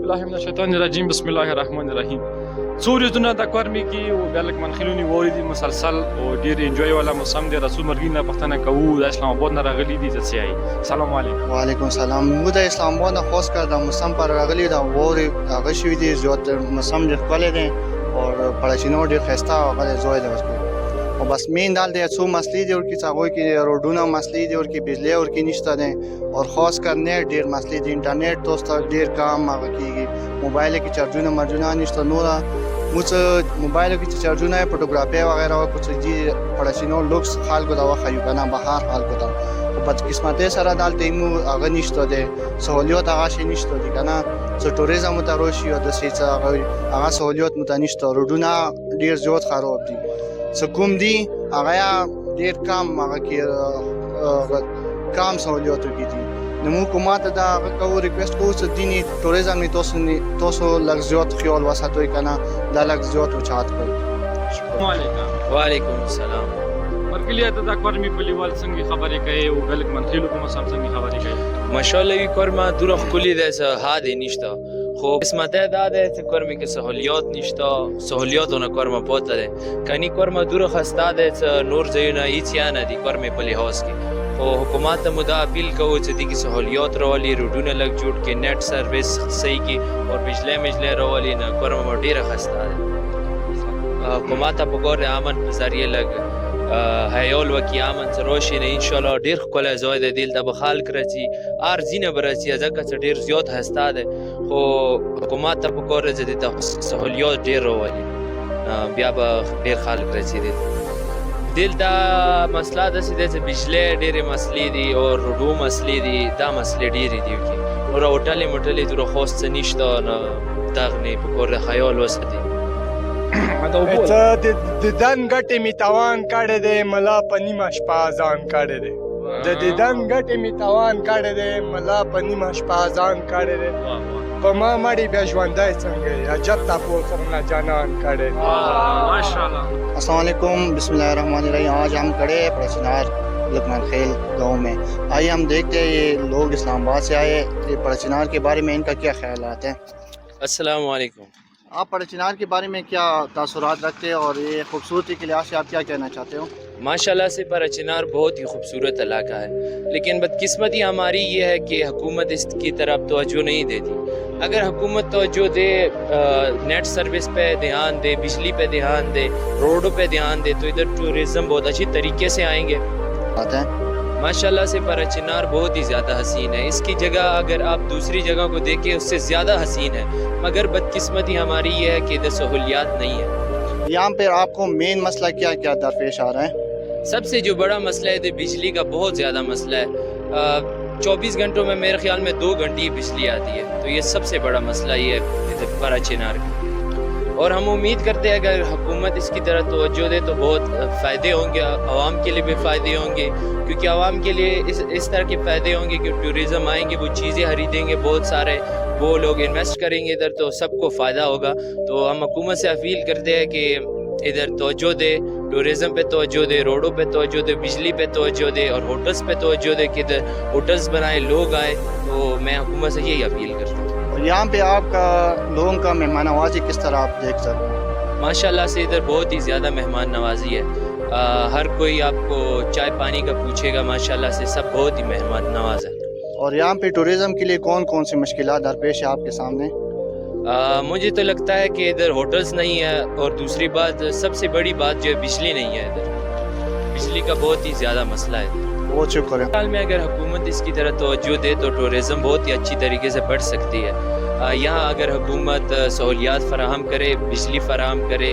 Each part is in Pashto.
بالله من الشیطان الرجیم بسم الله الرحمن الرحیم. څو ورځونه د کورمي کې او بیا لږ منخلونی ووري مسلسل او ډیر انجوای والا موسم دی. رسول مرګي نه پښتنه کوو د اسلام آباد نه راغلي دي ځای. سلام علیکم. وعلیکم السلام. مو د اسلام آباد نه خاص کر د موسم پر راغلي دا ووري هغه شوی دی زیات موسم ډیر کولې دی او پړشینو ډیر خسته او غل زوی دی وسکو او بس مین دال دی څو مسلې دی ورکی څاغوي کې روډونه مسلې دی ورکی بجلی ورکی نشته دی او خاص کر نه ډیر مسلې دی انټرنیټ دوست ډیر کام هغه کیږي موبایل کې چارجونه مرجونه نشته نور موږ موبایل کې چارجونه فوټوګرافي وغیرہ او کچھ جی پړشینو لوکس حال کو دا خایو کنه بهر حال کو دا او بد قسمته سره دال تیمو هغه نشته دی سہولیت هغه شي نشته دی کنه څو ټوریزم ته روشي او د سیڅ هغه سہولیت متنشته روډونه ډیر زیات خراب دي سکوم دی هغه ډیر کم هغه کې کم سہولیت کی دي نو حکومت دا هغه ریکوست کوو چې دینی ټوریزم تاسو لږ زیات خیال وساتوي کنه دا لږ زیات وچات کړئ. السلام علیکم. وعلیکم السلام. مرګلیا ته د کورمي په لیوال څنګه خبرې کوي او بل منخلو کوم سم څنګه خبرې کوي؟ ماشاءالله وی کورما دور خلی ده هاد نشتا خب قسمت داده ته کورمی که سهولیات نشتا سهولیات اون کورما پوت ده کنی کورما دور خسته ده نور زینا هیڅ یا نه دی کورمی په لحاظ کې خو حکومت ته مدا اپیل کوو چې دغه سہولیات راولي روډونه لګ جوړ کې نیټ سرویس صحیح کې او بجلی راولي نه کورما ډیره خسته ده حکومت ته وګوره امن په ذریعہ لګ هیول وکی امن سروشي نه ان شاء الله ډیر کله زوید دل د بخال کړی ارزینه برسي ځکه چې ډیر زیات هستا ده خو حکومت ته وګوره چې د سہولیات ډیر راولي بیا به ډیر خال کړی دل دا مسله د سیده چې بجلی ډېرې مسلې دي او روډو مسلې دي دا مسلې ډېرې دي کې نور هوټلې موټلې دور خاص څه نشته نه دغه نه په کور خیال وساتي د دن ګټې می توان کړی دی ملا په نیمه شپه اذان کړی دی د دن ګټې می توان کړی دی ملا په نیمه شپه اذان کړی دی په ما مړی بیا ژوندی څنګه عجب تاسو سره نه جانان کړی ماشاءاللہ. السلام علیکم. بسم اللہ الرحمن الرحیم. آج ہم کھڑے ہیں پڑچنار لکمان خیل گاؤں میں. آئیے ہم دیکھتے ہیں یہ لوگ اسلام آباد سے آئے یہ پڑچنار کے بارے میں ان کا کیا خیالات ہیں. السلام علیکم. آپ پڑچنار کے بارے میں کیا تاثرات رکھتے ہیں اور یہ خوبصورتی کے لحاظ سے آپ کیا کہنا چاہتے ہو؟ ماشاءاللہ سے پڑچنار بہت ہی خوبصورت علاقہ ہے لیکن بدقسمتی ہماری یہ ہے کہ حکومت اس کی طرف توجہ نہیں دیتی. اگر حکومت توجہ دے نیٹ سروس پہ دھیان دے بجلی پہ دھیان دے روڈوں پہ دھیان دے تو ادھر ٹورزم بہت اچھی طریقے سے آئیں گے. ماشاءاللہ سے پڑچنار بہت ہی زیادہ حسین ہے. اس کی جگہ اگر آپ دوسری جگہ کو دیکھیں اس سے زیادہ حسین ہے مگر بدقسمتی ہماری یہ ہے کہ ادھر سہولیات نہیں ہے. یہاں پہ آپ کو مین مسئلہ کیا کیا درپیش آ رہا ہے؟ سب سے جو بڑا مسئلہ ہے بجلی کا بہت زیادہ مسئلہ ہے. 24 گھنٹوں میں میرے خیال میں 2 گھنٹے ہی بجلی آتی ہے تو یہ سب سے بڑا مسئلہ یہ ہے پڑچنار کا. اور ہم امید کرتے ہیں اگر حکومت اس کی طرح توجہ دے تو بہت فائدے ہوں گے عوام کے لیے بھی فائدے ہوں گے کیونکہ عوام کے لیے اس طرح کے فائدے ہوں گے کہ ٹورزم آئیں گے وہ چیزیں خریدیں گے بہت سارے وہ لوگ انویسٹ کریں گے ادھر تو سب کو فائدہ ہوگا. تو ہم حکومت سے اپیل کرتے ہیں کہ ادھر توجہ دے ٹورزم پہ توجہ دے روڈوں پہ توجہ دے بجلی پہ توجہ دے اور ہوٹلس پہ توجہ دے کہ ادھر ہوٹلس بنائے لوگ آئے. تو میں حکومت سے یہی اپیل کرتا ہوں. اور یہاں پہ آپ کا لوگوں کا مہمان نوازی کس طرح آپ دیکھ سکتے ہیں؟ ماشاءاللہ سے ادھر بہت ہی زیادہ مہمان نوازی ہے. ہر کوئی آپ کو چائے پانی کا پوچھے گا ماشاءاللہ سے سب بہت ہی مہمان نواز ہے. اور یہاں پہ ٹورزم کے لیے کون کون سی مشکلات درپیش ہے آپ کے سامنے؟ مجھے تو لگتا ہے کہ ادھر ہوٹلز نہیں ہے اور دوسری بات سب سے بڑی بات جو ہے بجلی نہیں ہے. ادھر بجلی کا بہت ہی زیادہ مسئلہ ہے. بہت شکر ہے. حال میں اگر حکومت اس کی طرح توجہ دے تو ٹورزم بہت ہی اچھی طریقے سے بڑھ سکتی ہے. یہاں اگر حکومت سہولیات فراہم کرے بجلی فراہم کرے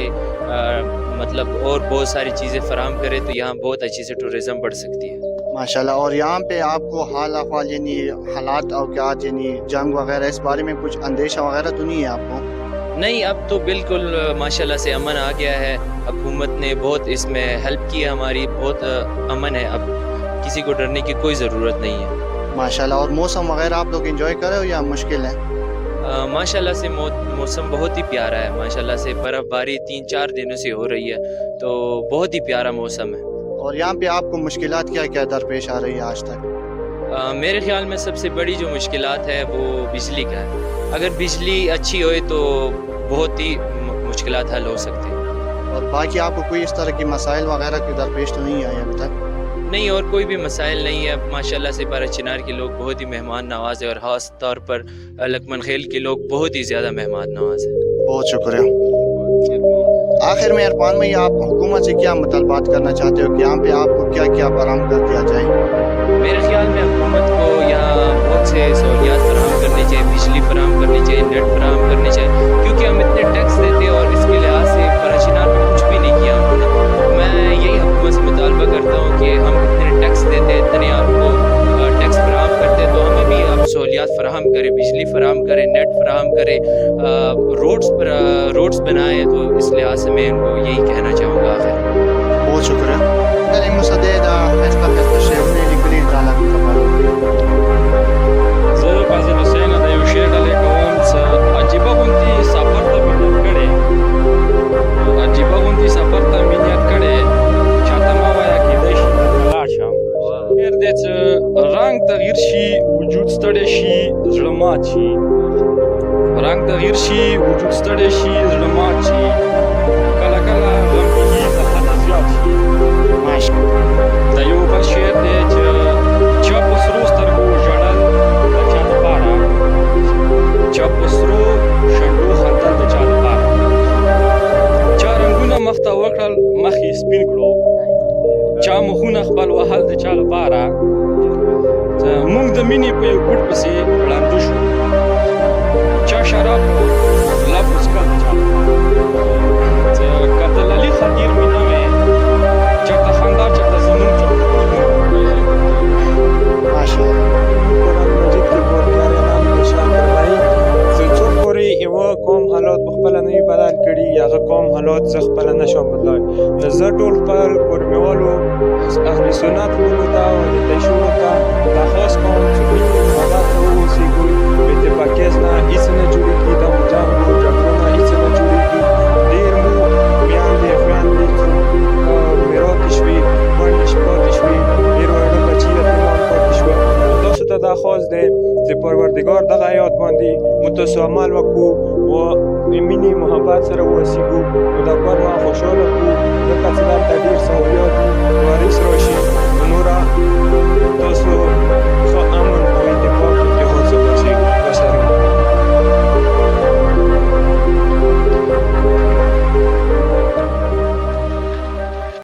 مطلب اور بہت ساری چیزیں فراہم کرے تو یہاں بہت اچھی سے ٹورزم بڑھ سکتی ہے. ماشاءاللہ. اور یہاں پہ آپ کو حال احوال یعنی حالات اوقات یعنی جنگ وغیرہ اس بارے میں کچھ اندیشہ وغیرہ تو نہیں ہے آپ کو؟ نہیں اب تو بالکل ماشاءاللہ سے امن آ گیا ہے. حکومت نے بہت اس میں ہیلپ کی ہے ہماری بہت امن ہے. اب کسی کو ڈرنے کی کوئی ضرورت نہیں ہے ماشاءاللہ. اور موسم وغیرہ آپ لوگ انجوائے کر رہے ہو یا مشکل ہے؟ ماشاءاللہ سے موسم بہت ہی پیارا ہے. ماشاءاللہ سے برف باری 3-4 دنوں سے ہو رہی ہے تو بہت ہی پیارا موسم ہے. اور یہاں پہ آپ کو مشکلات کیا کیا درپیش آ رہی ہے آج تک؟ मेरे ख्याल में सबसे बड़ी जो मुश्किलात है वो बिजली का है। अगर बिजली अच्छी होए तो बहुत ही मुश्किलात हल हो सकते हैं। और बाकी आपको कोई इस तरह की मसाइल वगैरह की दरपेश तो नहीं आई अभी तक? नहीं, और कोई भी मसाइल नहीं है। माशाल्लाह से पारा चिनार के लोग बहुत ही मेहमान नवाज है और ख़ास तौर पर लकमन खेल के लोग बहुत ही ज़्यादा मेहमान नवाज है। बहुत शुक्रिया। आखिर में इरफान भाई, आप हुकूमत से क्या मुतालबात करना चाहते हो कि यहाँ पे आपको क्या क्या फराहम कर दिया जाए? मेरे ख्याल में हुकूमत को यहाँ बहुत से सहूलियात फराहम करनी चाहिए, बिजली फराहम करनी चाहिए, नेट फराहम करनी चाहिए, क्योंकि हम इतने टैक्स देते हैं और इसके लिहाज से पराचिनार में कुछ भी नहीं किया उन्होंने। मैं यही हुकूमत से मुतालबा करता हूँ कि हम इतने टैक्स देते, इतने आपको टैक्स फराहम करते, तो हमें भी आप सहूलियात फराहम करें, बिजली फराहम करें, नेट फराहम करें, रोड्स बनाए। तो इस लिहाज से मैं इनको यही कहना चाहूँगा। आखिर बहुत शुक्रिया। मुसदेदा फैसला शेरने निकली ताला की खबर زه فاضل حسین د یو شعر ډلې کوم څه عجیبه غوندې سفر ته مې نیت کړی، عجیبه غوندې سفر ته مې نیت کړی، چاته مه وایه کیدای شي درته لاړ شم. شعر دی چې رنګ تغییر شي، وجود ستړی شي، زړه مات شي. رنګ تغییر شي، وجود ستړی شي، زړه مات شي. کله کله غم کېږي د حده زیات شي. د یو بل شعر دی چې چا په سرو سترګو ژړل د چا لپاره، چا په سرو شونډو خندل د چا لپاره، چا رنګونه مخ ته وکړل مخ یې سپین کړو، چا مخونه خپل وهل د چا لپاره. موږ د مینې په یو ګوټ پسې ړانده شو، چا شراب لب وڅښل د چا لپاره. که د للي خدیر مې نه وې، چېرته خندا چېرته زمونږ قرآن مجید کې پروردګار انعام ارشاد فرمایي چې څوک پورې یوه قوم حالات په خپله نه وي بدل کړي، هغه قوم حالات زه خپله نه شم بدلولی. نو زه ټول خپل کورمیوالو اهل سنت وروڼو ته او دشونو ته درخواست کوم چې مینې محبت ته واوسېږو، بې اتفاقیز نه هېڅ نه جوړېږي، د جنګ و جګړو نه هېڅ نه جوړېږي. ډېر مو میندې خویندې میراتې شوې، کونډې پاتې شوې، ډېر واړه بچي یتیمان پاتې شوه. تاسو ته دا خواست دی چې پروردګار دغه آیات باندې موږ تاسو عمل وکړو و مینې محبت سره واوسېږو، نو دا کار ما خوشحاله کړو، ځکه چې دا